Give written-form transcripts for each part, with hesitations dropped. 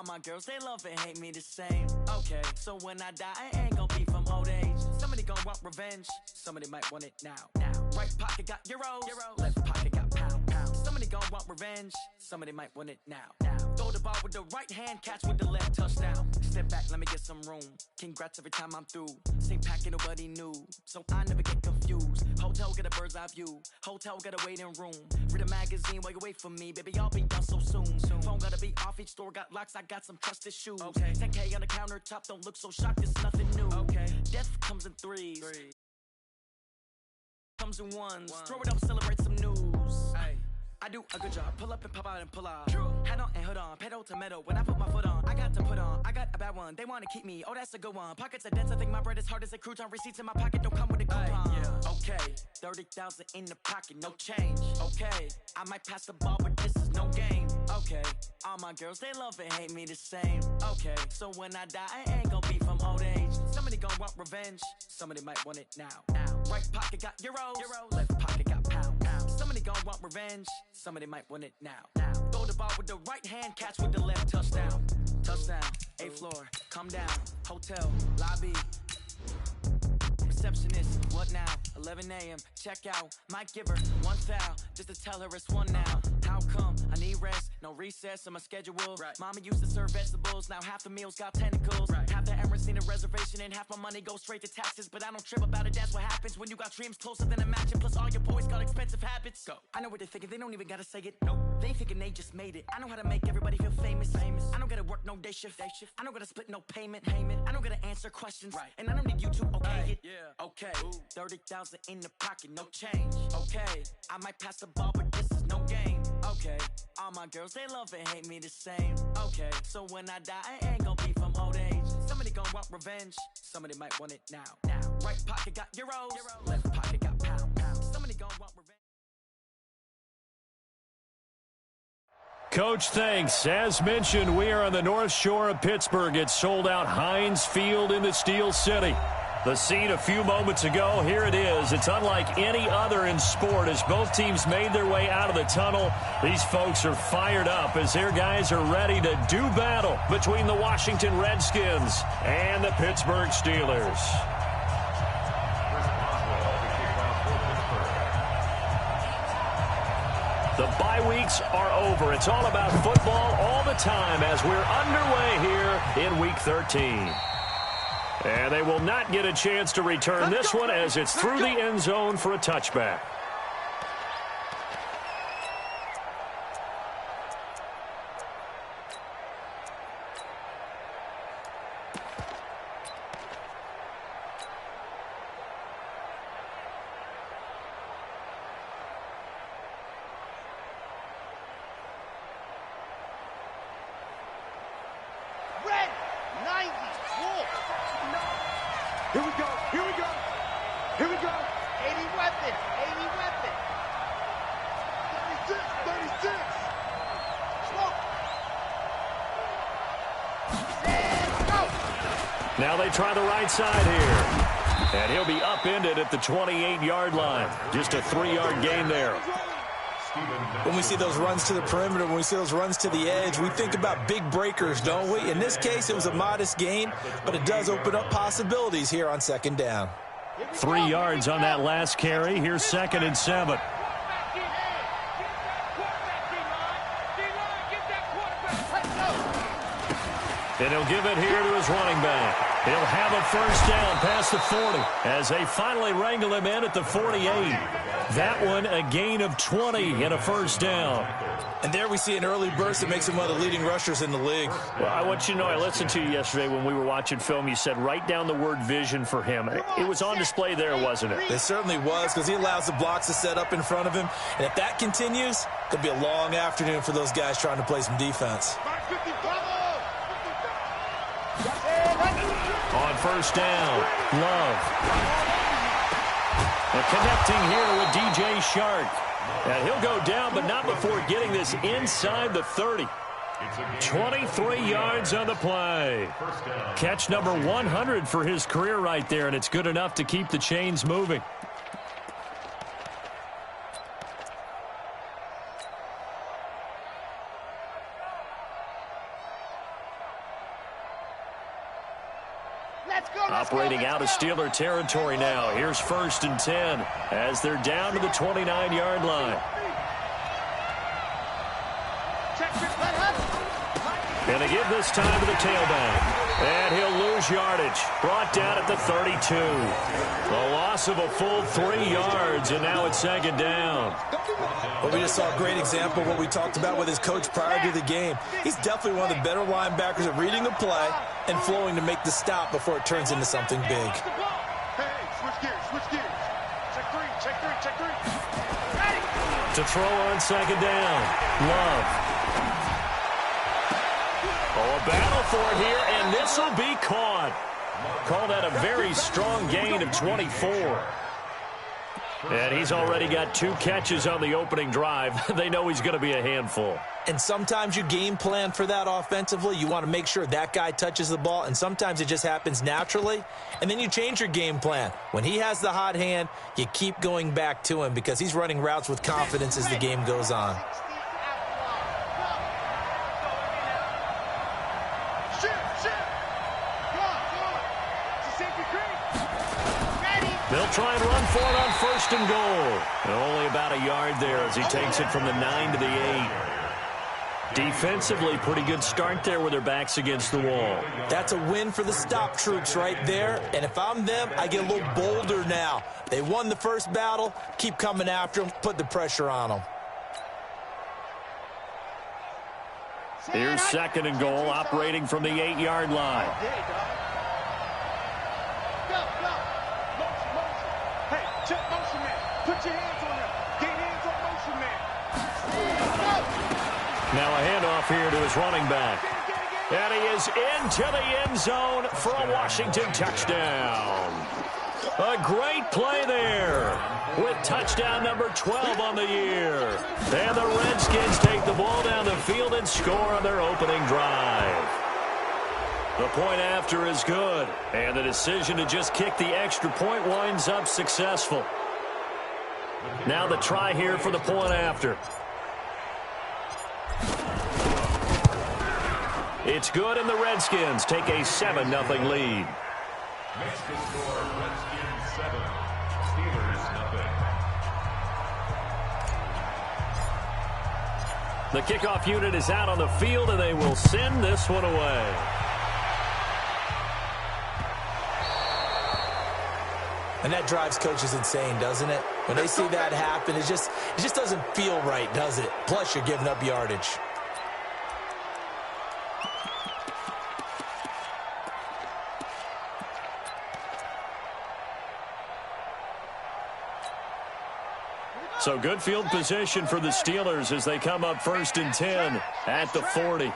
All my girls, they love and hate me the same. Okay, so when I die, I ain't gon' be from old age. Somebody gon' want revenge, somebody might want it now. Right pocket got euros, left pocket got pound. Somebody gon' want revenge, somebody might want it now. Throw the ball with the right hand, catch with the left, touchdown. Step back, let me get some room. Congrats every time I'm through. Same packet, nobody knew, so I never get confused. Hotel get a bird's eye view, hotel get a waiting room. Read a magazine while you wait for me, baby, I'll be done so soon. Phone gotta be off, each store got locks, I got some trusted shoes. 10K on the countertop, don't look so shocked, it's nothing new. Death comes in threes, comes in ones. Throw it up, celebrate some news. I do a good job, pull up and pop out and pull out. Hat on and hood on, pedal to metal. When I put my foot on, I got to put on. I got a bad one, they wanna keep me, oh that's a good one. Pockets are dense, I think my bread is hard as a crouton. Receipts in my pocket don't come with a coupon. Okay, 30,000 in the pocket, no change. Okay, I might pass the ball, but this is no game. Okay, all my girls, they love and hate me the same. Okay, so when I die, I ain't gon' be from old age. Somebody gon' want revenge, somebody might want it now. Right pocket got euros, left pocket got pound. Somebody gon' want revenge, somebody might want it now. Throw the ball with the right hand, catch with the left, touchdown. Touchdown, 8th floor, come down, hotel, lobby. Receptionist, what now? 11 a.m., check out. Might give her one foul, just to tell her it's one now. How come? I need rest, no recess in my schedule. Mama used to serve vegetables, now half the meals got tentacles. Half the Emirates need a reservation and half my money goes straight to taxes. But I don't trip about it, that's what happens when you got dreams closer than a match. And plus all your boys got expensive habits. Go. I know what they're thinking, they don't even gotta say it. Nope. They thinking they just made it. I know how to make everybody feel famous. I don't gotta work no day shift. I don't gotta split no payment. I don't gotta answer questions. And I don't need you to okay it. Okay, 30,000 in the pocket, no change. Okay, I might pass the ball, but this is no game. Okay, all my girls, they love and hate me the same. Okay, so when I die, I ain't gon' be from old age. Somebody gon' want revenge, somebody might want it now. Right pocket got euros, left pocket got pound. Somebody gon' want revenge. Coach, thanks. As mentioned, we are on the North Shore of Pittsburgh. It's sold out Heinz Field in the Steel City. The scene a few moments ago, here it is. It's unlike any other in sport as both teams made their way out of the tunnel. These folks are fired up as their guys are ready to do battle between the Washington Redskins and the Pittsburgh Steelers. The bye weeks are over. It's all about football all the time as we're underway here in Week 13. And they will not get a chance to return this one as it's through the end zone for a touchback. Here we go, here we go, here we go. 80 weapon, 36. Smoke. And go. Now they try the right side here. And he'll be upended at the 28-yard line. Just a 3-yard gain there. When we see those runs to the perimeter, when we see those runs to the edge, we think about big breakers, don't we? In this case, it was a modest gain, but it does open up possibilities here on second down. 3 yards on that last carry. Here's 2nd and 7. And he'll give it here to his running back. He'll have a first down past the 40 as they finally wrangle him in at the 48. That one a gain of 20 and a first down. And there we see an early burst that makes him one of the leading rushers in the league. Well, I want you to know, I listened to you yesterday when we were watching film. You said write down the word vision for him. It was on display there, wasn't it? It certainly was, because he allows the blocks to set up in front of him. And if that continues, it could be a long afternoon for those guys trying to play some defense. On first down, Love. And connecting here with DJ Shark. And he'll go down, but not before getting this inside the 30. 23 yards on the play. Catch number 100 for his career right there, and it's good enough to keep the chains moving. Operating out of Steeler territory now. Here's 1st and 10 as they're down to the 29-yard line. Going to give this time to the tailback. And he'll lose yardage. Brought down at the 32. A loss of a full 3 yards, and now it's 2nd down. Well, we just saw a great example of what we talked about with his coach prior to the game. He's definitely one of the better linebackers at reading the play and flowing to make the stop before it turns into something big. Hey, switch gears. Check three. Ready. To throw on 2nd down. Love. Oh, a battle for it here, and this will be caught. Call that a very strong gain of 24. And he's already got 2 catches on the opening drive. They know he's going to be a handful. And sometimes you game plan for that offensively. You want to make sure that guy touches the ball, and sometimes it just happens naturally. And then you change your game plan. When he has the hot hand, you keep going back to him because he's running routes with confidence as the game goes on. They'll try and run for it on 1st and goal. And only about a yard there as he takes it from the 9 to the 8. Defensively, pretty good start there with their backs against the wall. That's a win for the stop troops right there. And if I'm them, I get a little bolder now. They won the first battle. Keep coming after them. Put the pressure on them. Here's 2nd and goal, operating from the 8-yard line. Put your hands on him. Get hands on motion man. Now a handoff here to his running back. And he is into the end zone for a Washington touchdown. A great play there with touchdown number 12 on the year. And the Redskins take the ball down the field and score on their opening drive. The point after is good. And the decision to just kick the extra point winds up successful. Now the try here for the point after. It's good, and the Redskins take a 7-0 lead. Redskins score, Redskins 7, Steelers nothing. The kickoff unit is out on the field, and they will send this one away. And that drives coaches insane, doesn't it? When they see that happen, it just doesn't feel right, does it? Plus, you're giving up yardage. So good field position for the Steelers as they come up 1st and 10 at the 40.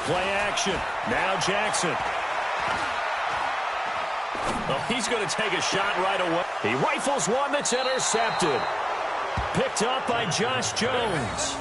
Play action. Now Jackson. Oh, he's going to take a shot right away. He rifles one that's intercepted. Picked up by Josh Jones.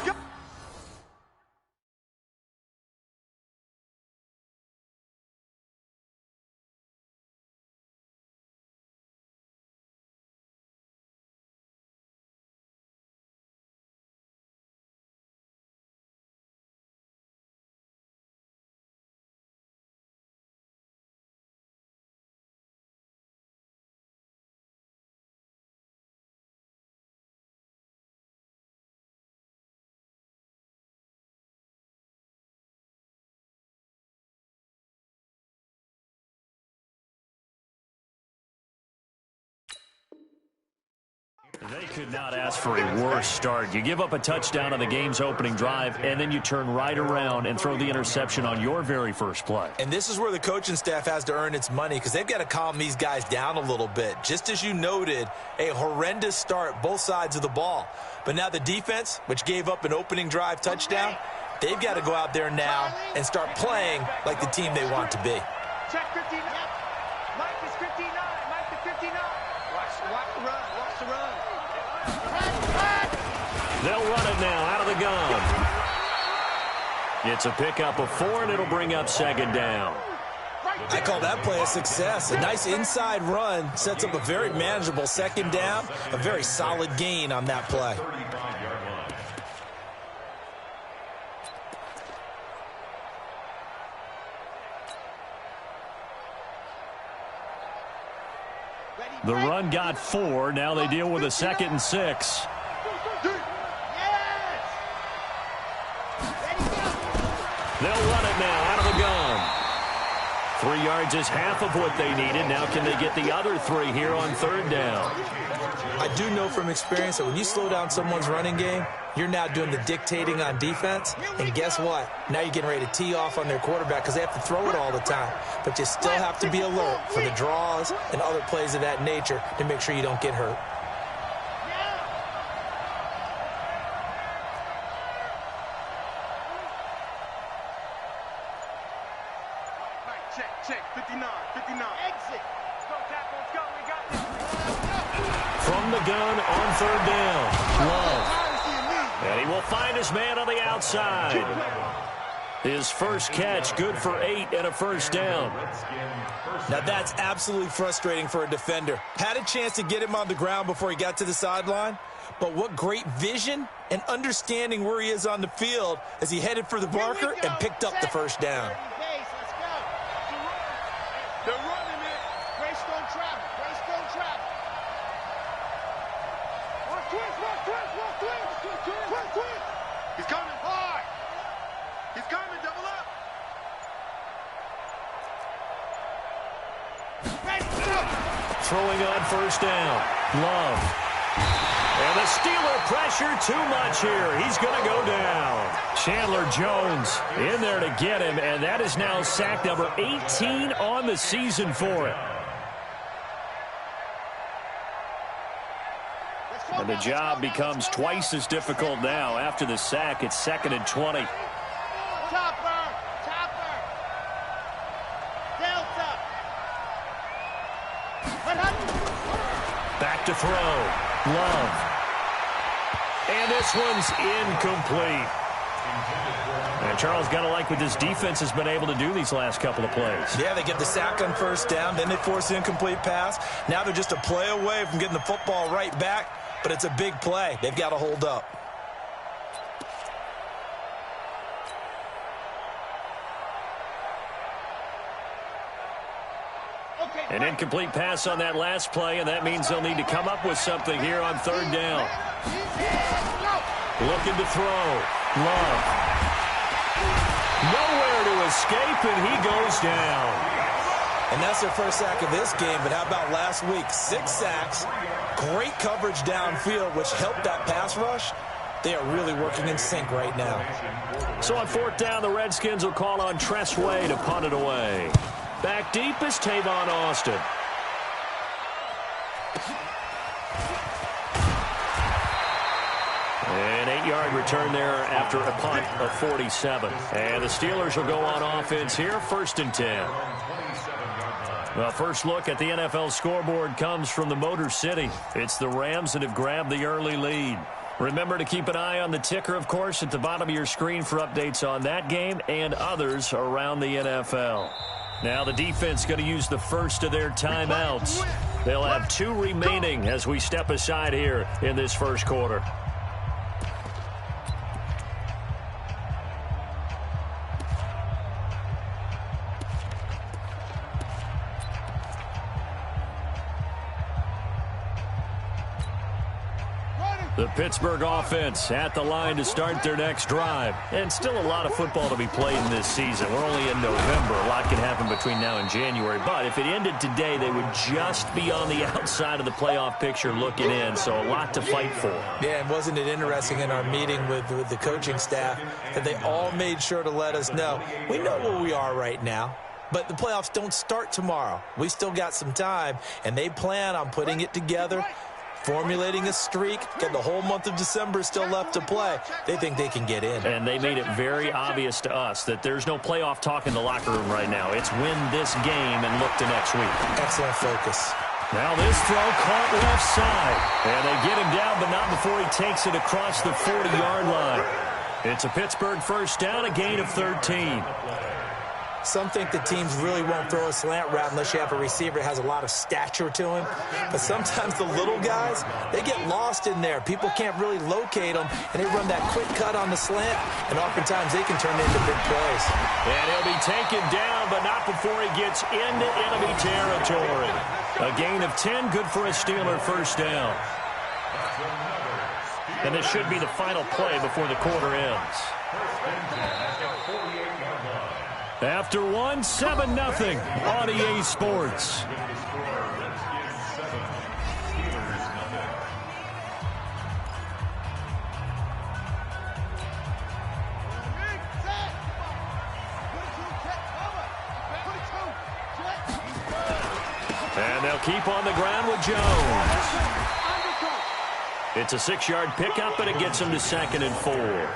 They could not ask for a worse start. You give up a touchdown on the game's opening drive, and then you turn right around and throw the interception on your very first play. And this is where the coaching staff has to earn its money because they've got to calm these guys down a little bit. Just as you noted, a horrendous start both sides of the ball. But now the defense, which gave up an opening drive touchdown, they've got to go out there now and start playing like the team they want to be. Check 59. Mike is 59. Mike is 59. Watch the run. Watch the run. They'll run it now out of the gun. It's a pickup of 4, and it'll bring up 2nd down. I call that play a success. A nice inside run sets up a very manageable 2nd down. A very solid gain on that play. The run got 4. Now they deal with a 2nd and 6. They'll run it now out of the gun. 3 yards is half of what they needed. Now can they get the other 3 here on 3rd down? I do know from experience that when you slow down someone's running game, you're now doing the dictating on defense. And guess what? Now you're getting ready to tee off on their quarterback because they have to throw it all the time. But you still have to be alert for the draws and other plays of that nature to make sure you don't get hurt. Check, 59. Exit. Go, Tap, let's go. We got this. From the gun on 3rd down. Love. And he will find his man on the outside. His first catch, good for 8 and a 1st down. Now that's absolutely frustrating for a defender. Had a chance to get him on the ground before he got to the sideline, but what great vision and understanding where he is on the field as he headed for the marker and picked up the 1st down. They're running it. Grace don't travel. Watch twist. He's coming hard. He's coming, double up. Throwing on 1st down. Love. And the Steeler pressure too much here. He's going to go down. Chandler Jones in there to get him, and that is now sack number 18 on the season for him. And the job becomes twice as difficult now. After the sack, it's 2nd and 20. Topper. Delta. Back to throw. Love. And this one's incomplete. And Charles, got to like what this defense has been able to do these last couple of plays. Yeah, they get the sack on 1st down, then they force an incomplete pass. Now they're just a play away from getting the football right back, but it's a big play. They've got to hold up. An incomplete pass on that last play, and that means they'll need to come up with something here on 3rd down. Looking to throw. Love. Nowhere to escape, and he goes down. And that's their first sack of this game, but how about last week? 6 sacks, great coverage downfield, which helped that pass rush. They are really working in sync right now. So on 4th down, the Redskins will call on Tress Way to punt it away. Back deep is Tavon Austin. An 8-yard return there after a punt of 47. And the Steelers will go on offense here, 1st and 10. The first look at the NFL scoreboard comes from the Motor City. It's the Rams that have grabbed the early lead. Remember to keep an eye on the ticker, of course, at the bottom of your screen for updates on that game and others around the NFL. Now the defense going to use the first of their timeouts. They'll have 2 remaining as we step aside here in this first quarter. The Pittsburgh offense at the line to start their next drive. And still a lot of football to be played in this season. We're only in November. A lot can happen between now and January. But if it ended today, they would just be on the outside of the playoff picture looking in. So a lot to fight for. Yeah, and wasn't it interesting in our meeting with the coaching staff that they all made sure to let us know, we know where we are right now. But the playoffs don't start tomorrow. We still got some time, and they plan on putting it together, formulating a streak, and the whole month of December is still left to play. They think they can get in. And they made it very obvious to us that there's no playoff talk in the locker room right now. It's win this game and look to next week. Excellent focus. Now this throw caught left side. And they get him down, but not before he takes it across the 40-yard line. It's a Pittsburgh first down, a gain of 13. Some think the teams really won't throw a slant route unless you have a receiver that has a lot of stature to him. But sometimes the little guys, they get lost in there. People can't really locate them, and they run that quick cut on the slant, and oftentimes they can turn into big plays. And he'll be taken down, but not before he gets into enemy territory. A gain of 10, good for a Steeler first down. And this should be the final play before the quarter ends. After one, 7-0 on EA Sports. And they'll keep on the ground with Jones. It's a 6-yard pickup, but it gets him to 2nd and 4.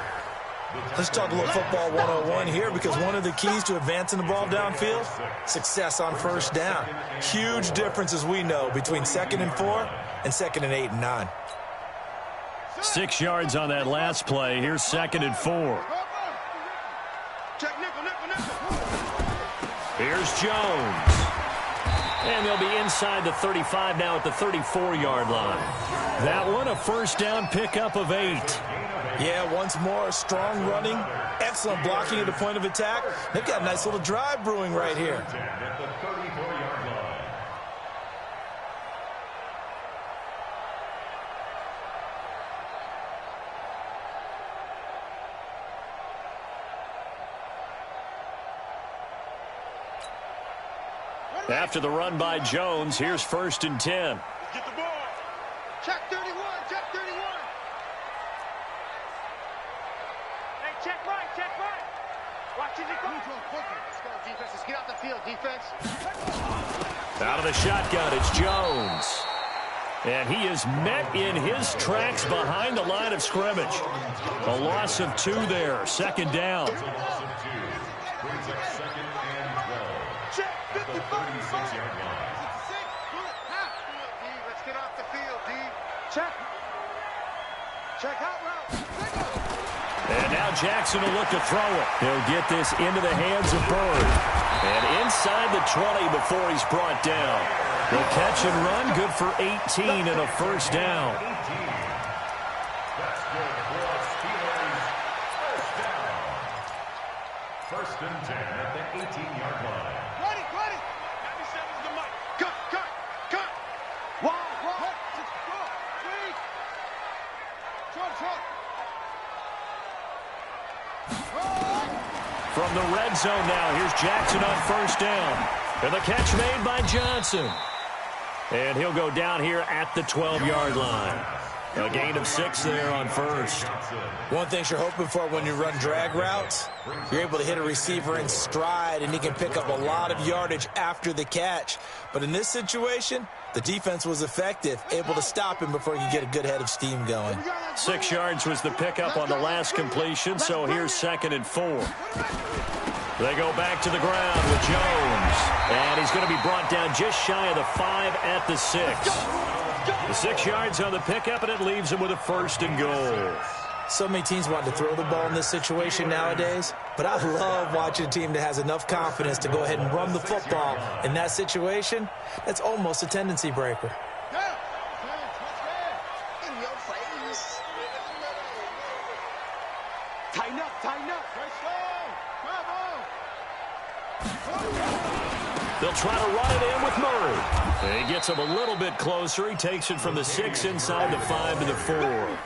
Let's talk a little football 101 here, because one of the keys to advancing the ball downfield, success on first down. Huge difference, as we know, between 2nd and 4 and 2nd and 8 and 9. 6 yards on that last play. Here's 2nd and 4. Here's Jones. And they'll be inside the 35 now at the 34-yard line. That one, a first down pickup of 8. Yeah, once more, strong running, excellent blocking at the point of attack. They've got a nice little drive brewing right here. After the run by Jones, here's 1st and 10. Get the ball. Check 31. Check 31. Hey, check right. Check right. Watch it go. Let's go, defense. Let's get out the field, defense. Out of the shotgun, it's Jones. And he is met in his tracks behind the line of scrimmage. A loss of 2 there. 2nd down. Check 56-yard line. Let's get off the field, D. Check. Check out route. And now Jackson will look to throw it. He'll get this into the hands of Bird. And inside the 20 before he's brought down. The catch and run, good for 18 and a first down. That's good for Steelers. First down. 1st and 10 at the 18-yard line. Ready. 97's the mic. Cut. One. Three. Short. From the red zone now, here's Jackson on first down. And the catch made by Johnson. And he'll go down here at the 12-yard line. A gain of 6 there on first. One thing you're hoping for when you run drag routes, you're able to hit a receiver in stride, and he can pick up a lot of yardage after the catch. But in this situation, the defense was effective, able to stop him before he could get a good head of steam going. 6 yards was the pickup on the last completion, so here's 2nd and 4. They go back to the ground with Jones. And he's going to be brought down just shy of the 5 at the 6. The 6 yards on the pickup, and it leaves him with a 1st and goal. So many teams want to throw the ball in this situation nowadays, but I love watching a team that has enough confidence to go ahead and run the football. In that situation, that's almost a tendency breaker. In your face. Tighten up. They'll try to run it in with Murray. He gets him a little bit closer. He takes it from the 6 inside the 5 to the 4.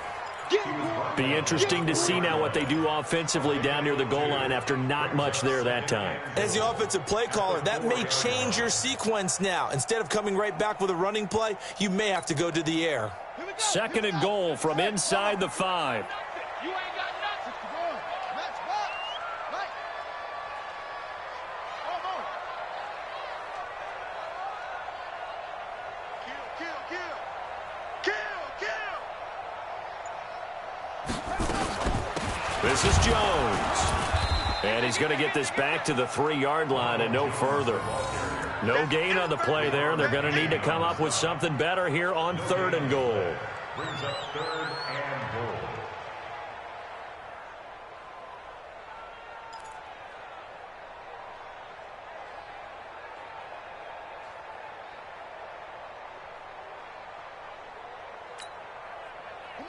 Be interesting to see now what they do offensively down near the goal line after not much there that time. As the offensive play caller, that may change your sequence now. Instead of coming right back with a running play, you may have to go to the air. 2nd and goal from inside the 5. You ain't got nothing. Match box. Right. Kill. This is Jones. And he's going to get this back to the 3-yard line and no further. No gain on the play there. They're going to need to come up with something better here on 3rd and goal. Brings up 3rd and goal.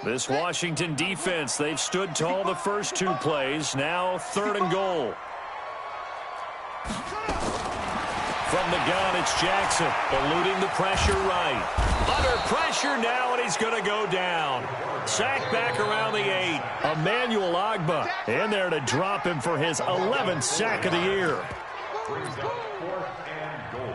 This Washington defense, they've stood tall the first two plays. Now 3rd and goal. From the gun, it's Jackson, eluding the pressure right. Under pressure now, and he's going to go down. Sacked back around the 8. Emmanuel Ogbah in there to drop him for his 11th sack of the year. Brings up 4th and goal.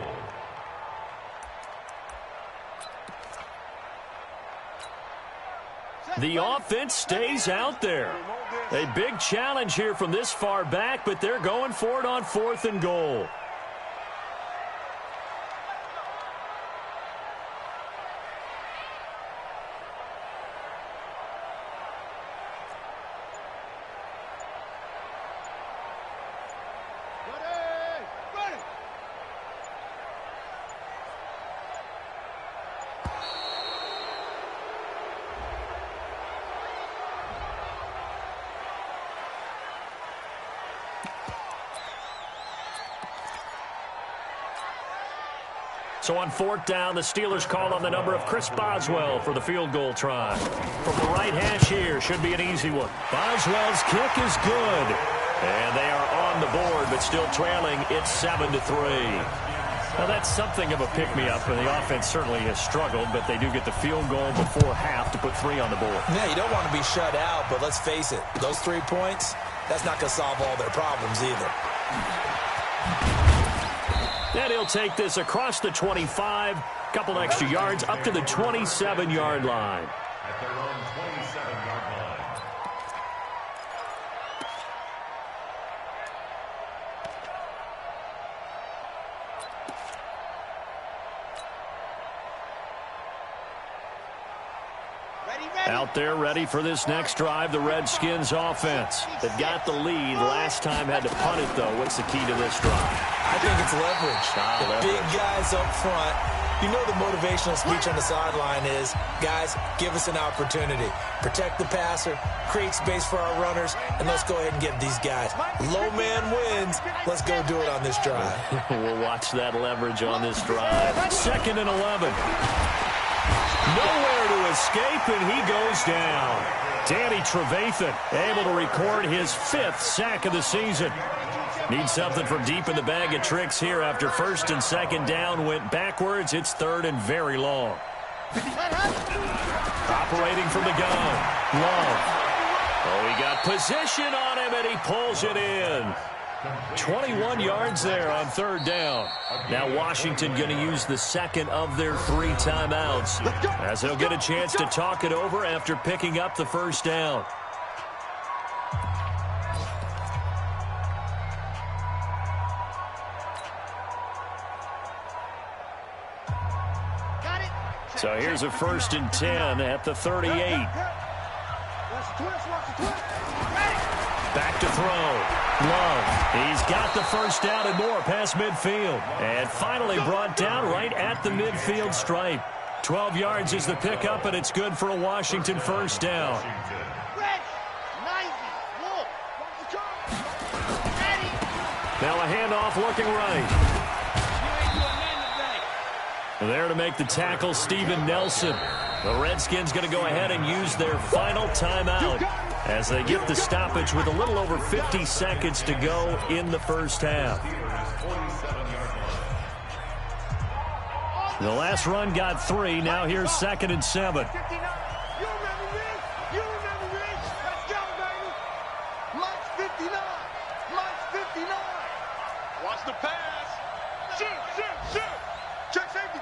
The offense stays out there. A big challenge here from this far back, but they're going for it on 4th and goal. So on 4th down, the Steelers call on the number of Chris Boswell for the field goal try. From the right hash here, should be an easy one. Boswell's kick is good. And they are on the board, but still trailing. It's 7-3. Now, that's something of a pick-me-up, and the offense certainly has struggled, but they do get the field goal before half to put 3 on the board. Yeah, you don't want to be shut out, but let's face it, those 3 points, that's not going to solve all their problems either. And he'll take this across the 25, couple extra yards, up to the 27-yard line. At their own 27-yard line. Out there ready for this next drive, the Redskins offense. They've got the lead. Last time had to punt it, though. What's the key to this drive? I think it's leverage. The big guys up front. You know the motivational speech on the sideline is, guys, give us an opportunity. Protect the passer, create space for our runners, and let's go ahead and get these guys. Low man wins. Let's go do it on this drive. We'll watch that leverage on this drive. 2nd and 11. Nowhere to escape, and he goes down. Danny Trevathan able to record his 5th sack of the season. Needs something from deep in the bag of tricks here after 1st and 2nd down went backwards. It's 3rd and very long. Operating from the gun. Love. Oh, he got position on him, and he pulls it in. 21 yards there on 3rd down. Now Washington going to use the 2nd of their 3 timeouts, as they'll get a chance to talk it over after picking up the 1st down. So here's a 1st and 10 at the 38. Back to throw. Love. He's got the 1st down and more past midfield. And finally brought down right at the midfield stripe. 12 yards is the pickup, and it's good for a Washington 1st down. Now a handoff looking right. There to make the tackle, Steven Nelson. The Redskins going to go ahead and use their final timeout as they get the stoppage with a little over 50 seconds to go in the 1st half. The last run got 3. Now here's 2nd and 7. Watch the pass. Shoot. Check safety.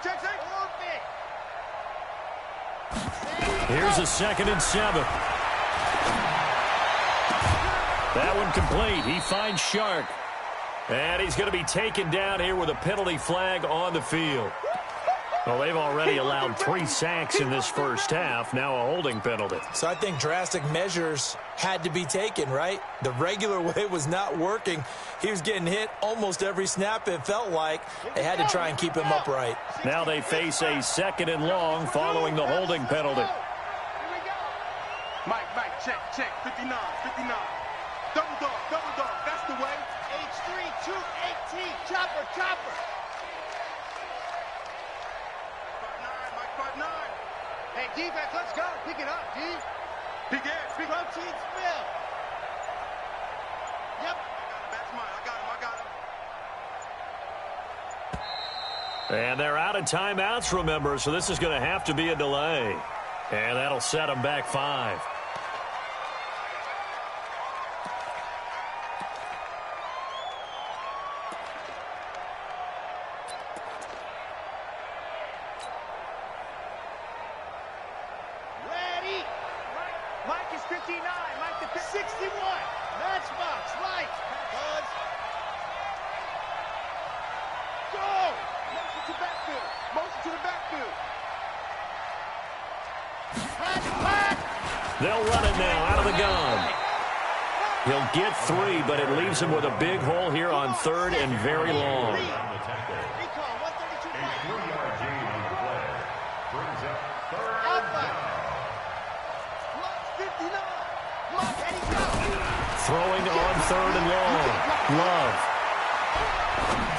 Here's a 2nd and 7. That one complete. He finds Shark. And he's going to be taken down here with a penalty flag on the field. Well, they've already allowed 3 sacks in this 1st half. Now a holding penalty. So I think drastic measures had to be taken, right? The regular way was not working. He was getting hit almost every snap, it felt like. They had to try and keep him upright. Now they face a 2nd and long following the holding penalty. Mike, check. 59. Double dog. That's the way. H3, 218. Chopper. 5'9", Mike 5'9". Hey, defense, let's go. Pick it up, D. Big air, big protein spill. Yep. That's mine. I got him. And they're out of timeouts, remember, so this is going to have to be a delay. And that'll set them back 5. Ready. Mike is 59. Mike the 61. Matchbox. Right. Buzz. Go! Motion to backfield. Motion to the backfield. They'll run it now out of the gun. He'll get 3, but it leaves him with a big hole here on 3rd and very long. Recall 132 A Mike. 3-yard gain on the play. Brings up 3rd down. 59. Look, and he's out. Throwing on 3rd and long. Love.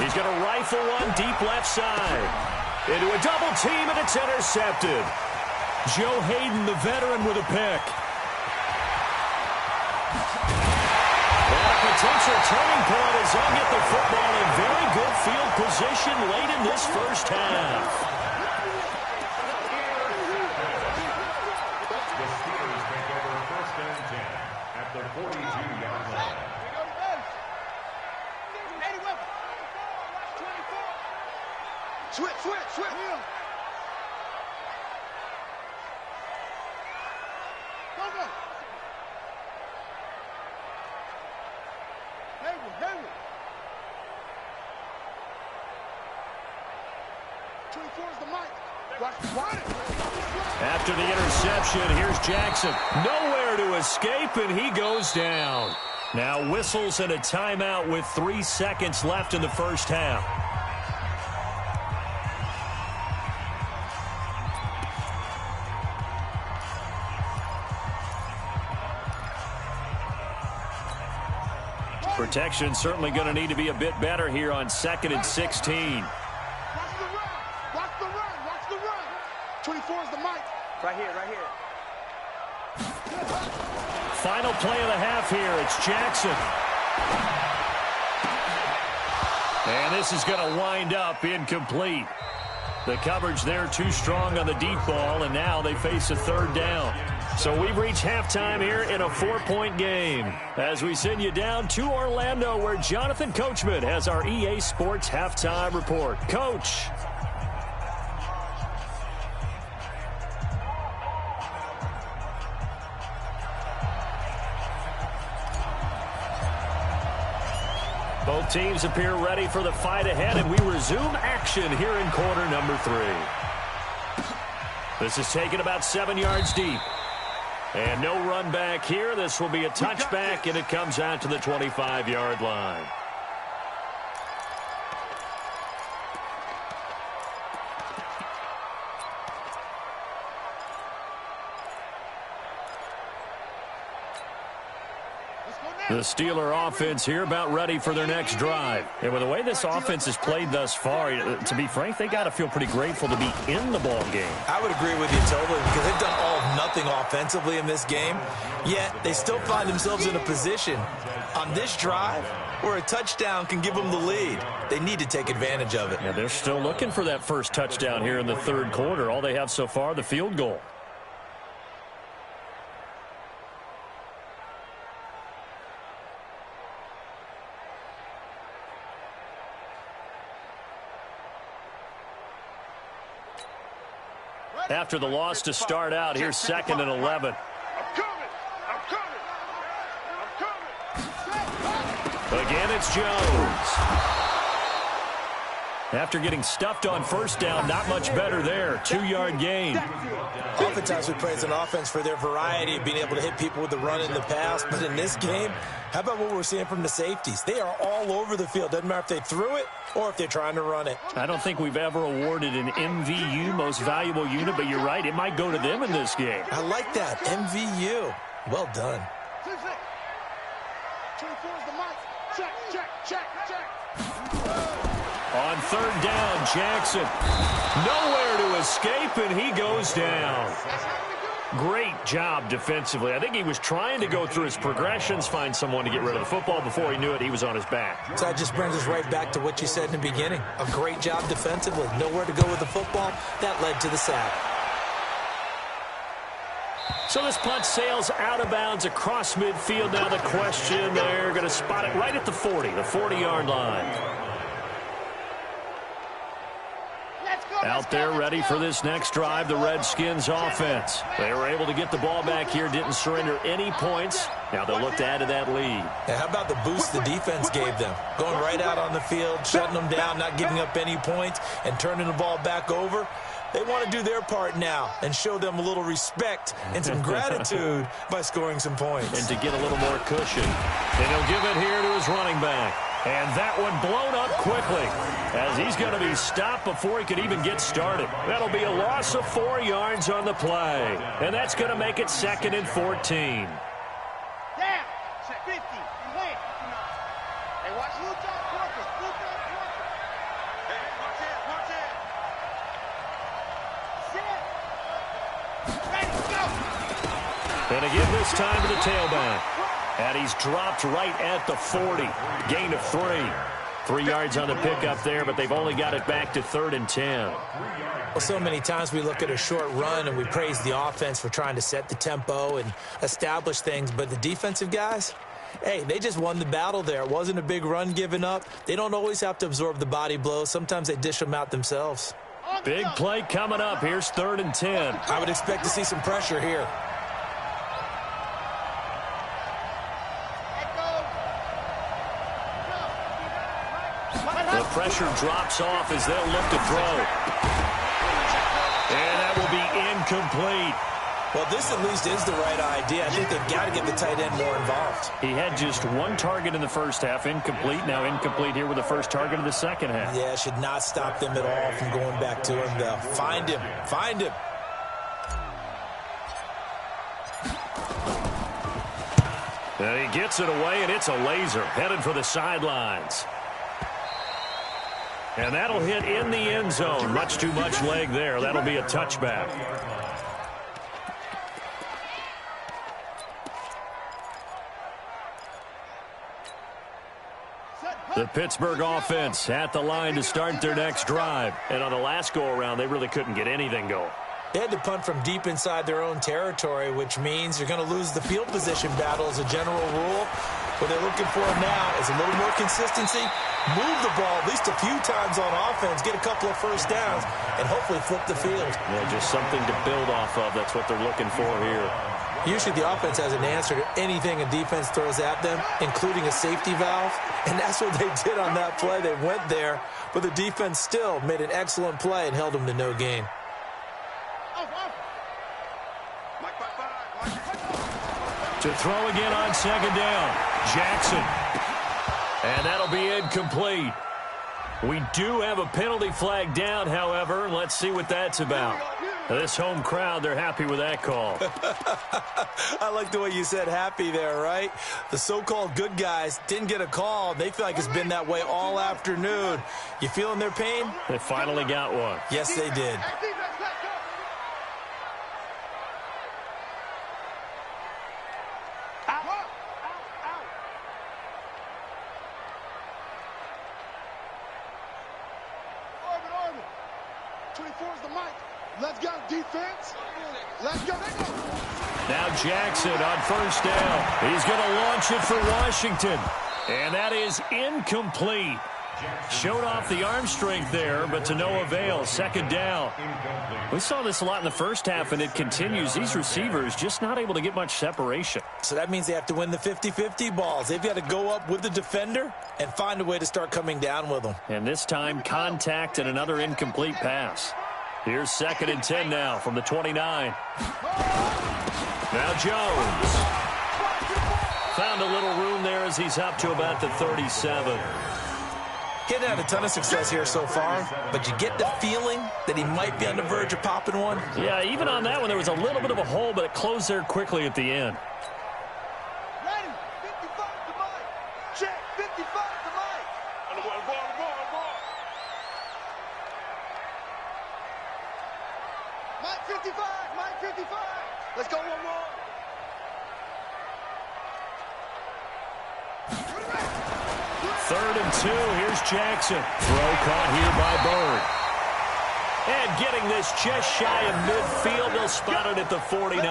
He's going to rifle one deep left side. Into a double team, and it's intercepted. Joe Hayden, the veteran, with a pick. And a potential turning point as they'll get the football in very good field position late in this first half. The Steelers take over 1st and 10 at the 42-yard line. Switch. Go. Hayward. 24 is the mic. After the interception, here's Jackson. Nowhere to escape, and he goes down. Now whistles and a timeout with 3 seconds left in the first half. Protection certainly going to need to be a bit better here on 2nd and 16. Watch the run. 24 is the mic. Right here. Final play of the half here. It's Jackson. And this is going to wind up incomplete. The coverage there too strong on the deep ball, and now they face a 3rd down. So we've reached halftime here in a 4-point game as we send you down to Orlando, where Jonathan Coachman has our EA Sports halftime report. Coach. Both teams appear ready for the fight ahead, and we resume action here in quarter number 3. This is taken about 7 yards deep. And no run back here. This will be a touchback, and it comes out to the 25-yard line. The Steeler offense here about ready for their next drive. And with the way this offense has played thus far, to be frank, they got to feel pretty grateful to be in the ball game. I would agree with you totally, because they've done all of nothing offensively in this game, yet they still find themselves in a position on this drive where a touchdown can give them the lead. They need to take advantage of it. Yeah, they're still looking for that first touchdown here in the 3rd quarter. All they have so far, the field goal. After the loss to start out, here's 2nd and 11. I'm coming. Again, it's Jones. After getting stuffed on 1st down, not much better there. 2-yard gain. Oftentimes we praise an offense for their variety of being able to hit people with the run and the pass, but in this game, how about what we're seeing from the safeties? They are all over the field. Doesn't matter if they threw it or if they're trying to run it. I don't think we've ever awarded an MVU, most valuable unit, but you're right, it might go to them in this game. I like that, MVU. Well done. 24 is the mic. Check. On 3rd down, Jackson. Nowhere to escape, and he goes down. Great job defensively. I think he was trying to go through his progressions, find someone to get rid of the football. Before he knew it, he was on his back. So that just brings us right back to what you said in the beginning. A great job defensively. Nowhere to go with the football. That led to the sack. So this punt sails out of bounds across midfield. Now the question, they're going to spot it right at the 40-yard line. Out there ready for this next drive, the Redskins offense. They were able to get the ball back here, didn't surrender any points. Now they'll look to add to that lead. Yeah, how about the boost the defense gave them? Going right out on the field, shutting them down, not giving up any points, and turning the ball back over. They want to do their part now and show them a little respect and some gratitude by scoring some points. And to get a little more cushion. And he'll give it here to his running back. And that one blown up quickly as he's going to be stopped before he could even get started. That'll be a loss of 4 yards on the play. And that's going to make it 2nd and 14. Down. 50. Win. Hey, watch Luton Corpus. Hey, watch it. Sit. Ready, go. And again this time to the tailback. And he's dropped right at the 40. Gain of 3. 3 yards on the pickup there, but they've only got it back to 3rd and 10. Well, so many times we look at a short run and we praise the offense for trying to set the tempo and establish things, but the defensive guys, hey, they just won the battle there. It wasn't a big run given up. They don't always have to absorb the body blows. Sometimes they dish them out themselves. Big play coming up. Here's 3rd and 10. I would expect to see some pressure here. The pressure drops off as they'll look to throw. And that will be incomplete. Well, this at least is the right idea. I think they've got to get the tight end more involved. He had just 1 target in the first half, incomplete. Now incomplete here with the first target of the second half. Yeah, it should not stop them at all from going back to him, though. Find him. Find him. And he gets it away, and it's a laser headed for the sidelines. And that'll hit in the end zone. Much too much leg there. That'll be a touchback. The Pittsburgh offense at the line to start their next drive. And on the last go-around, they really couldn't get anything going. They had to punt from deep inside their own territory, which means you're going to lose the field position battle as a general rule. What they're looking for now is a little more consistency, move the ball at least a few times on offense, get a couple of first downs, and hopefully flip the field. Yeah, just something to build off of. That's what they're looking for here. Usually the offense has an answer to anything a defense throws at them, including a safety valve, and that's what they did on that play. They went there, but the defense still made an excellent play and held them to no gain. To throw again on 2nd down, Jackson. And that'll be incomplete. We do have a penalty flag down, however. Let's see what that's about. This home crowd, they're happy with that call. I like the way you said happy there, right? The so-called good guys didn't get a call. They feel like it's been that way all afternoon. You feeling their pain? They finally got one. Yes, they did. Let's go, defense. Let's go. Now Jackson on 1st down. He's going to launch it for Washington. And that is incomplete. Showed off the arm strength there, but to no avail. 2nd down. We saw this a lot in the first half, and it continues. These receivers just not able to get much separation. So that means they have to win the 50-50 balls. They've got to go up with the defender and find a way to start coming down with them. And this time, contact and another incomplete pass. Here's 2nd and 10 now from the 29. Now Jones. Found a little room there as he's up to about the 37. He hadn't had a ton of success here so far, but you get the feeling that he might be on the verge of popping one. Yeah, even on that one, there was a little bit of a hole, but it closed there quickly at the end. Ready, 55 to Mike. Check, 55 to Mike. On the ball. Mike 55, Mike 55. Let's go, one more. Third and 2. Here's Jackson. Throw caught here by Bird. And getting this just shy of midfield. They'll spot it at the 49.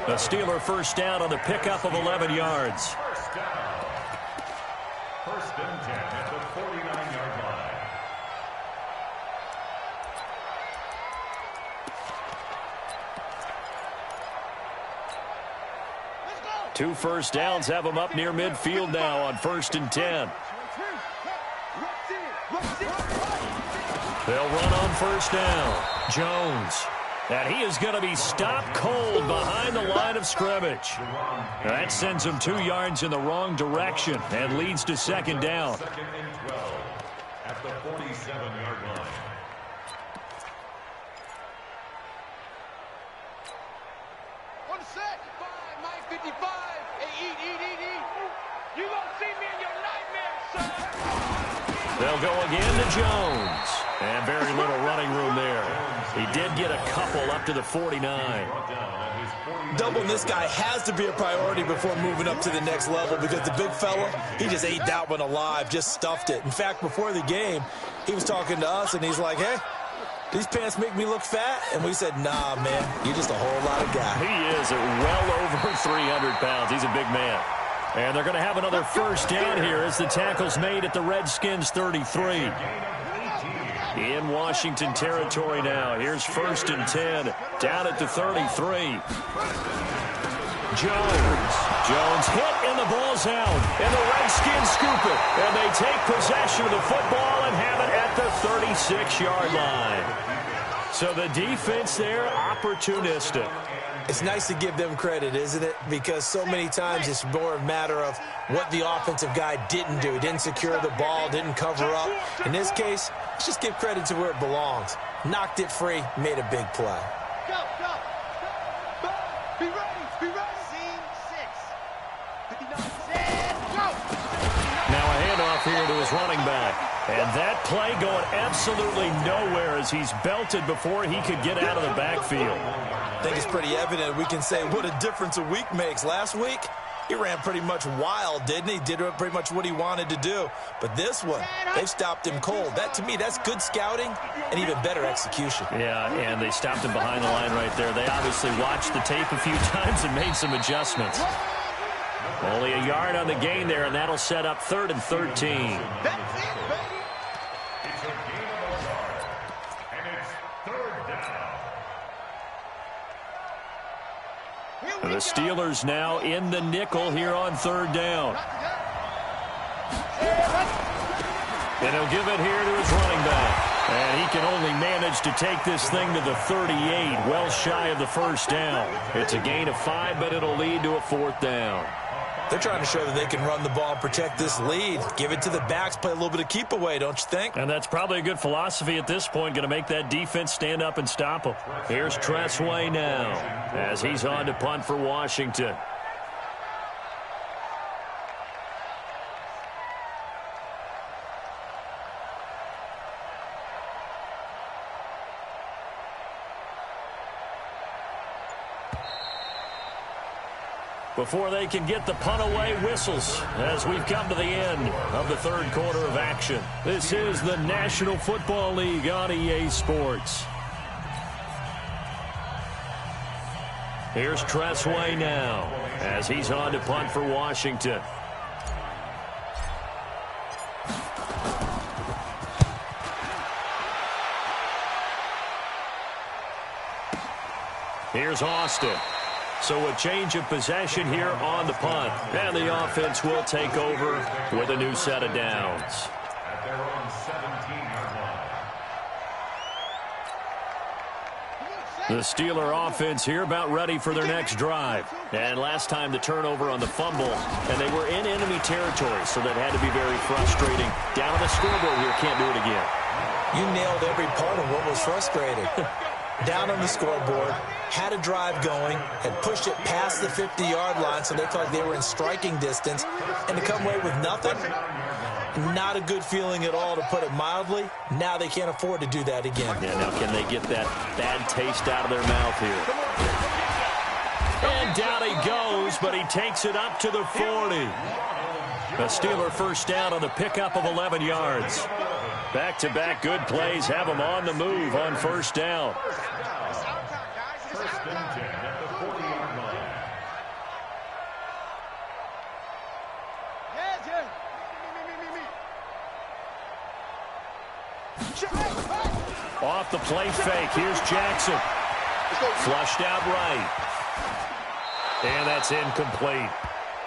A Steeler first down on the pickup of 11 yards. First down. First and 10 at the 49-yard line. 2 first downs have them up near midfield now on 1st and 10. They'll run on first down. Jones. And he is going to be stopped cold behind the line of scrimmage. That sends him 2 yards in the wrong direction and leads to second down. Second and 12 at the 47-yard line. One set. 55, Mike 55. Hey, eat. You gonna see me in your nightmares, son. They'll go again to Jones. And very little running room there. He did get a couple up to the 49. Doubling this guy has to be a priority before moving up to the next level because the big fella, he just ate that one alive, just stuffed it. In fact, before the game, he was talking to us, and he's like, hey, these pants make me look fat? And we said, nah, man, you're just a whole lot of guy. He is at well over 300 pounds. He's a big man. And they're going to have another first down here as the tackle's made at the Redskins 33. In Washington territory now. Here's 1st and 10 down at the 33. Jones hit and the ball's out. And the Redskins scoop it. And they take possession of the football and have it at the 36-yard line. So the defense there, opportunistic. It's nice to give them credit, isn't it? Because so many times it's more a matter of what the offensive guy didn't do. He didn't secure the ball, didn't cover up. In this case, let's just give credit to where it belongs. Knocked it free, made a big play. Go. Be ready. Scene 6. 59. Set. Go. Now a handoff here to his running back. And that play going absolutely nowhere as he's belted before he could get out of the backfield. I think it's pretty evident we can say what a difference a week makes. Last week, he ran pretty much wild, didn't he? Did pretty much what he wanted to do. But this one, they've stopped him cold. That, to me, that's good scouting and even better execution. Yeah, and they stopped him behind the line right there. They obviously watched the tape a few times and made some adjustments. Only a yard on the gain there, and that'll set up 3rd and 13. That's it, baby. It's a gain of a yard. And it's 3rd down. The Steelers now in the nickel here on 3rd down. And he'll give it here to his running back. And he can only manage to take this thing to the 38, well shy of the first down. It's a gain of 5, but it'll lead to a 4th down. They're trying to show that they can run the ball and protect this lead. Give it to the backs, play a little bit of keep away, don't you think? And that's probably a good philosophy at this point, going to make that defense stand up and stop them. Here's Tressway now as he's on to punt for Washington. Before they can get the punt away, whistles as we've come to the end of the 3rd quarter of action. This is the National Football League on EA Sports. Here's Tressway now as he's on to punt for Washington. Here's Austin. So a change of possession here on the punt. And the offense will take over with a new set of downs. At their own 17-yard line. The Steeler offense here about ready for their next drive. And last time the turnover on the fumble, and they were in enemy territory, so that had to be very frustrating. Down on the scoreboard here, can't do it again. You nailed every part of what was frustrating. Down on the scoreboard, had a drive going, had pushed it past the 50-yard line, so they felt like they were in striking distance, and to come away with nothing, not a good feeling at all, to put it mildly. Now they can't afford to do that again. Yeah, now can they get that bad taste out of their mouth here? and down he goes, but he takes it up to the 40. The Steeler first down on the pickup of 11 yards. Back-to-back good plays have him on the move on first down. First and 10 at the 40-yard line. Off the play fake. Here's Jackson. Flushed out right. And that's incomplete.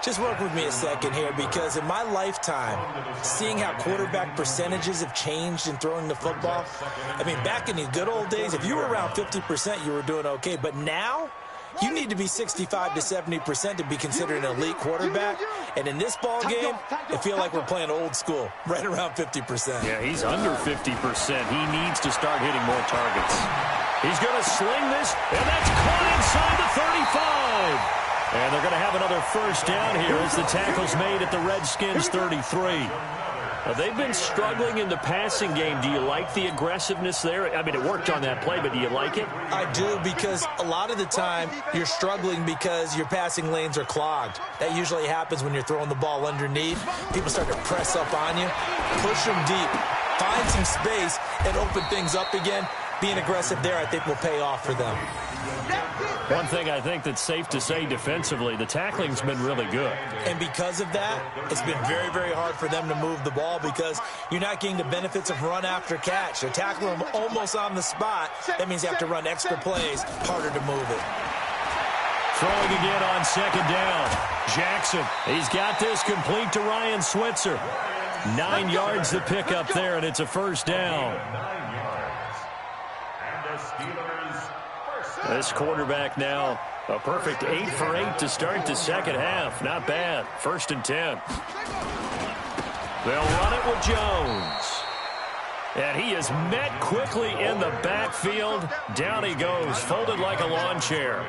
Just work with me a second here, because in my lifetime, seeing how quarterback percentages have changed in throwing the football, I mean, back in the good old days, if you were around 50%, you were doing okay. But now, you need to be 65 to 70% to be considered an elite quarterback. And in this ball game, I feel like we're playing old school, right around 50%. Yeah, he's under 50%. He needs to start hitting more targets. He's going to sling this, and that's caught inside the 35. And they're going to have another first down here as the tackle's made at the Redskins' 33. They've been struggling in the passing game. Do you like the aggressiveness there? I mean, it worked on that play, but do you like it? I do, because a lot of the time you're struggling because your passing lanes are clogged. That usually happens when you're throwing the ball underneath. People start to press up on you, push them deep, find some space, and open things up again. Being aggressive there, I think, will pay off for them. One thing I think that's safe to say defensively, the tackling's been really good. And because of that, it's been very, very hard for them to move the ball, because you're not getting the benefits of run after catch. They're tackling them almost on the spot. That means you have to run extra plays, harder to move it. Throwing again on second down. Jackson, he's got this complete to Ryan Switzer. 9 yards to pick up there, and it's a first down. 9 yards. And the Steelers first. This quarterback now, a perfect 8 for 8 to start the second half. Not bad. First and 10. They'll run it with Jones. And he is met quickly in the backfield. Down he goes, folded like a lawn chair.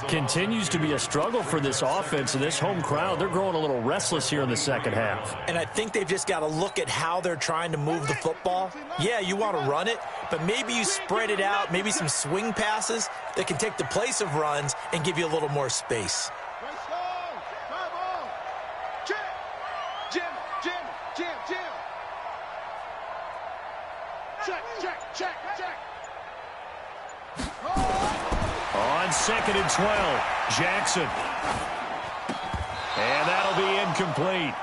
Continues to be a struggle for this offense and this home crowd. They're growing a little restless here in the second half. And I think they've just got to look at how they're trying to move the football. Yeah, you want to run it, but maybe you spread it out, maybe some swing passes that can take the place of runs and give you a little more space. Check. On second and 12, Jackson. And that'll be incomplete.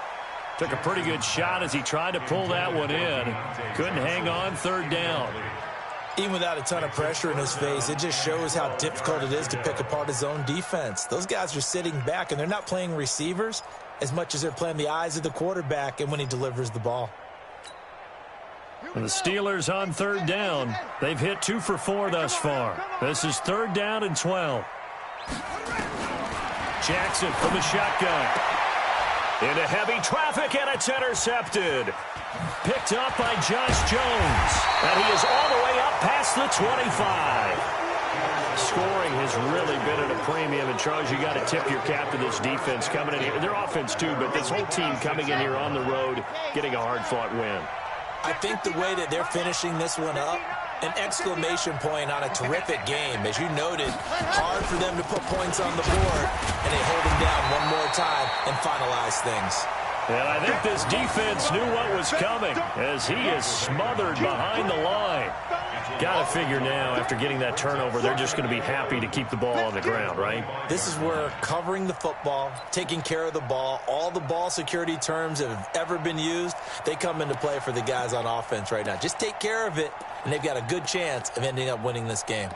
Took a pretty good shot as he tried to pull that one in. Couldn't hang on, third down. Even without a ton of pressure in his face, it just shows how difficult it is to pick apart his own defense. Those guys are sitting back, and they're not playing receivers as much as they're playing the eyes of the quarterback and when he delivers the ball. And the Steelers on third down. They've hit 2 for 4 thus far. This is third down and 12. Jackson from the shotgun. Into heavy traffic, and it's intercepted. Picked up by Josh Jones. And he is all the way up past the 25. Scoring has really been at a premium. And, Charles, you got to tip your cap to this defense coming in here. Their offense, too, but this whole team coming in here on the road, getting a hard-fought win. I think the way that they're finishing this one up, an exclamation point on a terrific game. As you noted, hard for them to put points on the board, and they hold them down one more time and finalize things. And I think this defense knew what was coming as he is smothered behind the line. Got to figure now, after getting that turnover, they're just going to be happy to keep the ball on the ground, right? This is where covering the football, taking care of the ball, all the ball security terms that have ever been used, they come into play for the guys on offense right now. Just take care of it, and they've got a good chance of ending up winning this game.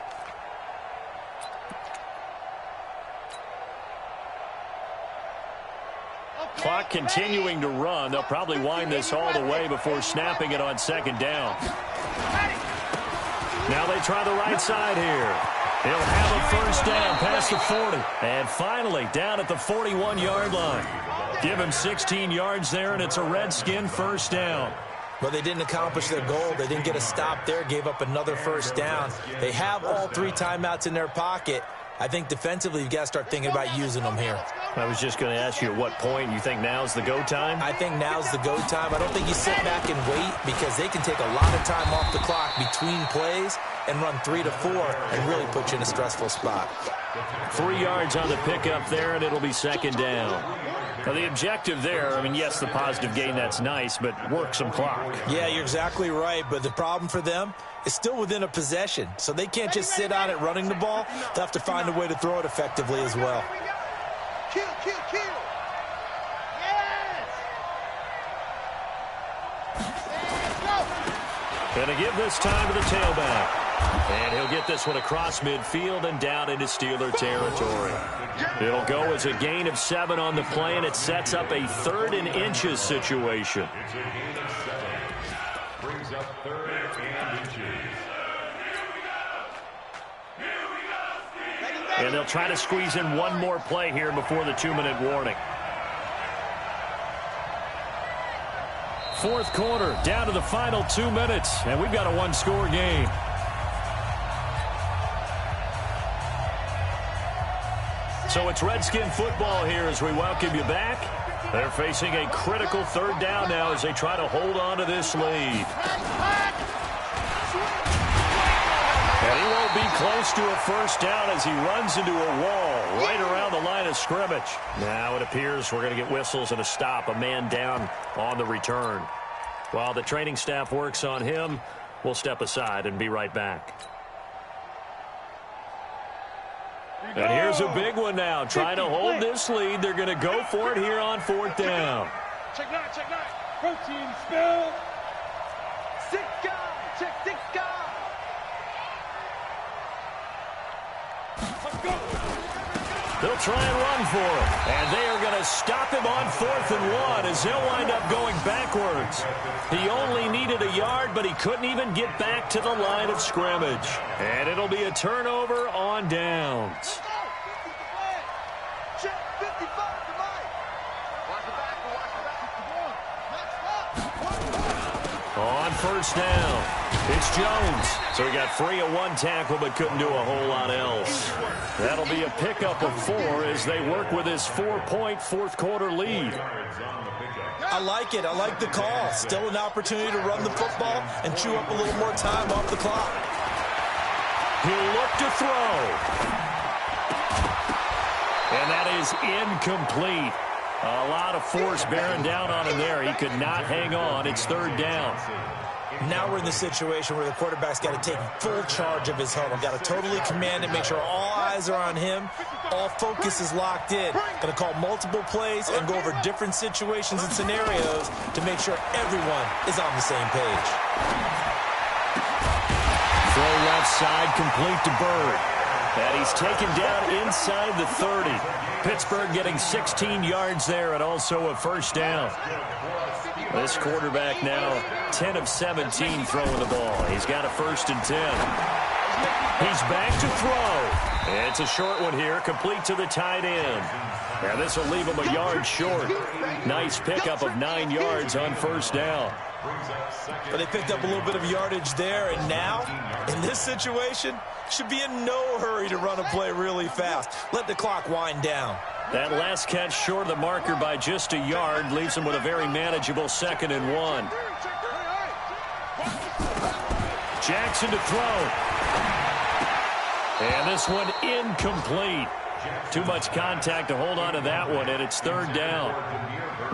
Clock continuing to run. They'll probably wind this all the way before snapping it on second down. Now they try the right side here. He'll have a first down past the 40. And finally down at the 41-yard line. Give him 16 yards there, and it's a Redskin first down. Well, they didn't accomplish their goal. They didn't get a stop there, gave up another first down. They have all 3 timeouts in their pocket. I think defensively you've got to start thinking about using them here. I was just going to ask you at what point you think now's the go time? I think now's the go time. I don't think you sit back and wait because they can take a lot of time off the clock between plays and run 3 to 4 and really put you in a stressful spot. 3 yards on the pickup there, and it'll be second down. Now, the objective there, I mean, yes, the positive gain, that's nice, but work some clock. Yeah, you're exactly right, but the problem for them is still within a possession, so they can't just sit on it running the ball. They'll have to find a way to throw it effectively as well. Kill, kill, kill. Yes. Going to give this time to the tailback. And he'll get this one across midfield and down into Steeler territory. It'll go as a gain of 7 on the play, and it sets up a 3rd and inches situation. It's a gain of 7. Brings up 3rd and inches. And they'll try to squeeze in one more play here before the 2-minute warning. 4th quarter, down to the final 2 minutes, and we've got a 1-score game. So it's Redskin football here as we welcome you back. They're facing a critical 3rd down now as they try to hold on to this lead. And he won't be close to a 1st down as he runs into a wall right around the line of scrimmage. Now it appears we're going to get whistles and a stop, a man down on the return. While the training staff works on him, we'll step aside and be right back. And here's a big one now. Trying to hold this lead. They're going to go for it here on 4th down. Check 9, check 9. Protein spill. Sick guy, check 6 guy. Let's go. They'll try and run for it. And they are going to stop him on 4th and 1 as they'll wind up going backwards. He only needed a yard, but he couldn't even get back to the line of scrimmage. And it'll be a turnover on downs. Check 55 to Mike. Watch the back, On 1st down, it's Jones. So he got free of 1 tackle but couldn't do a whole lot else. That'll be a pickup of 4 as they work with his 4-point 4th quarter lead. I like it. I like the call. Still an opportunity to run the football and chew up a little more time off the clock. He'll look to throw. And that is incomplete. A lot of force bearing down on him there. He could not hang on. It's 3rd down. Now we're in the situation where the quarterback's got to take full charge of his huddle. Got to totally command it, make sure all eyes are on him. All focus is locked in. Going to call multiple plays and go over different situations and scenarios to make sure everyone is on the same page. Throw left side, complete to Bird. And he's taken down inside the 30. Pittsburgh getting 16 yards there and also a 1st down. This quarterback now 10 of 17 throwing the ball. He's got a 1st and 10. He's back to throw. It's a short one here, complete to the tight end. And this will leave him a yard short. Nice pickup of 9 yards on 1st down. But they picked up a little bit of yardage there, and now, in this situation, should be in no hurry to run a play really fast. Let the clock wind down. That last catch short of the marker by just a yard leaves him with a very manageable 2nd and 1. Jackson to throw. And this one incomplete. Too much contact to hold on to that one, and it's 3rd down.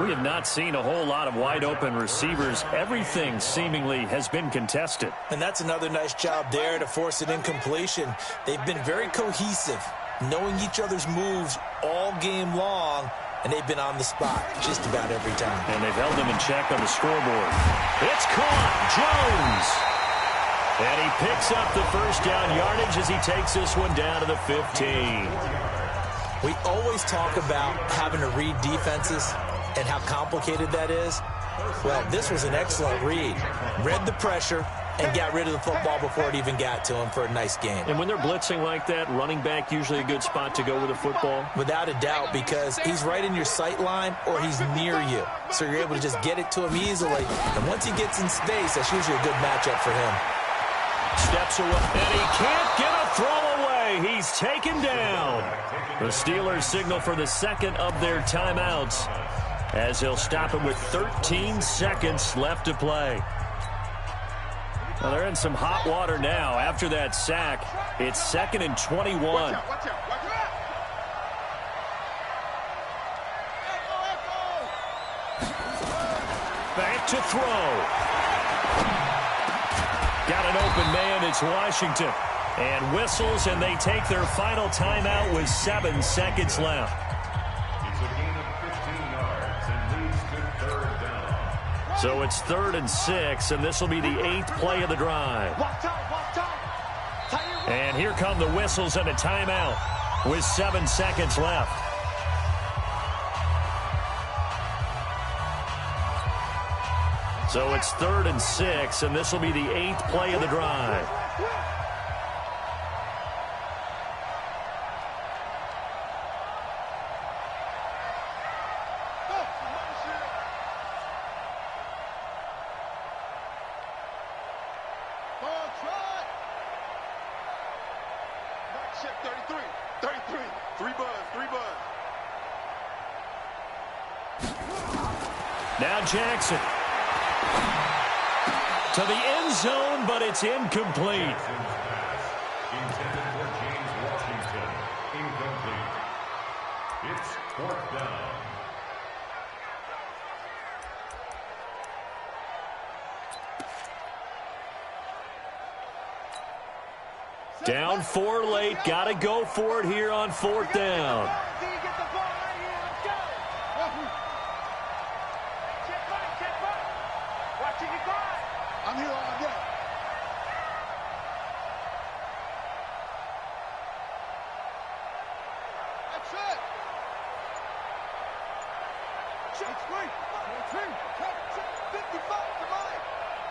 We have not seen a whole lot of wide-open receivers. Everything seemingly has been contested. And that's another nice job there to force an incompletion. They've been very cohesive, knowing each other's moves all game long, and they've been on the spot just about every time. And they've held them in check on the scoreboard. It's caught. Jones. And he picks up the 1st down yardage as he takes this one down to the 15. We always talk about having to read defenses and how complicated that is. Well, this was an excellent read. Read the pressure and got rid of the football before it even got to him for a nice game. And when they're blitzing like that, running back usually a good spot to go with the football? Without a doubt, because he's right in your sight line or he's near you. So you're able to just get it to him easily. And once he gets in space, that's usually a good matchup for him. Steps away, and he can't get a throw away. play. He's taken down. The Steelers signal for the second of their timeouts as he'll stop it with 13 seconds left to play. Well, they're in some hot water now. After that sack, it's 2nd and 21. Watch out, watch out. Back to throw. Got an open man. It's Washington. And whistles, and they take their final timeout with 7 seconds left. It's a gain of 15 yards and leads to 3rd down. So it's 3rd and 6, and this will be the 8th play of the drive. And here come the whistles and a timeout with 7 seconds left. So it's 3rd and 6, and this will be the 8th play of the drive. Now Jackson. To the end zone, but it's incomplete. Intended for James Washington. Incomplete. It's 4th down. Down 4 late. Got to go for it here on 4th down. I'm here all day. That's it. Check 55 to mine.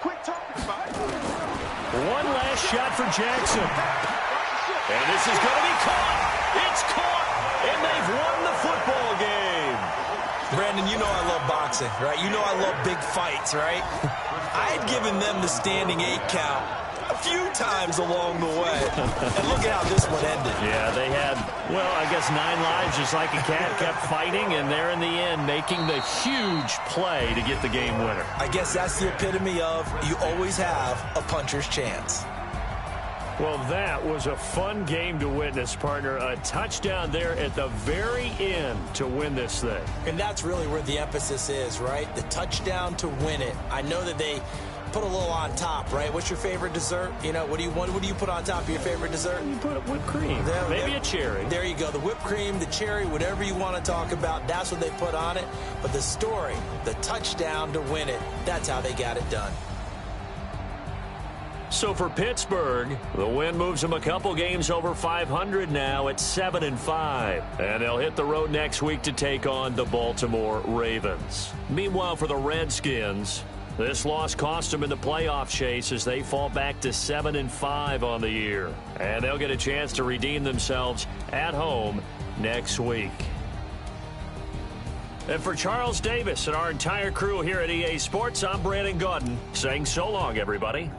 Quit talking about it. One last shot for Jackson. And this is going to be caught. It's caught. And they've won the football game. Brandon, you know I love boxing, right? You know I love big fights, right? I had given them the standing 8 count a few times along the way. And look at how this one ended. Yeah, they had, well, I guess 9 lives, just like a cat, kept fighting, and they're in the end making the huge play to get the game winner. I guess that's the epitome of you always have a puncher's chance. Well, that was a fun game to witness, partner. A touchdown there at the very end to win this thing. And that's really where the emphasis is, right? The touchdown to win it. I know that they put a little on top, right? What's your favorite dessert? You know, what do you put on top of your favorite dessert? You put whipped cream, maybe a cherry. There you go. The whipped cream, the cherry, whatever you want to talk about, that's what they put on it. But the story, the touchdown to win it, that's how they got it done. So for Pittsburgh, the win moves them a couple games over 500 now at 7-5. And they'll hit the road next week to take on the Baltimore Ravens. Meanwhile, for the Redskins, this loss cost them in the playoff chase as they fall back to 7-5 on the year. And they'll get a chance to redeem themselves at home next week. And for Charles Davis and our entire crew here at EA Sports, I'm Brandon Gaudin saying so long, everybody.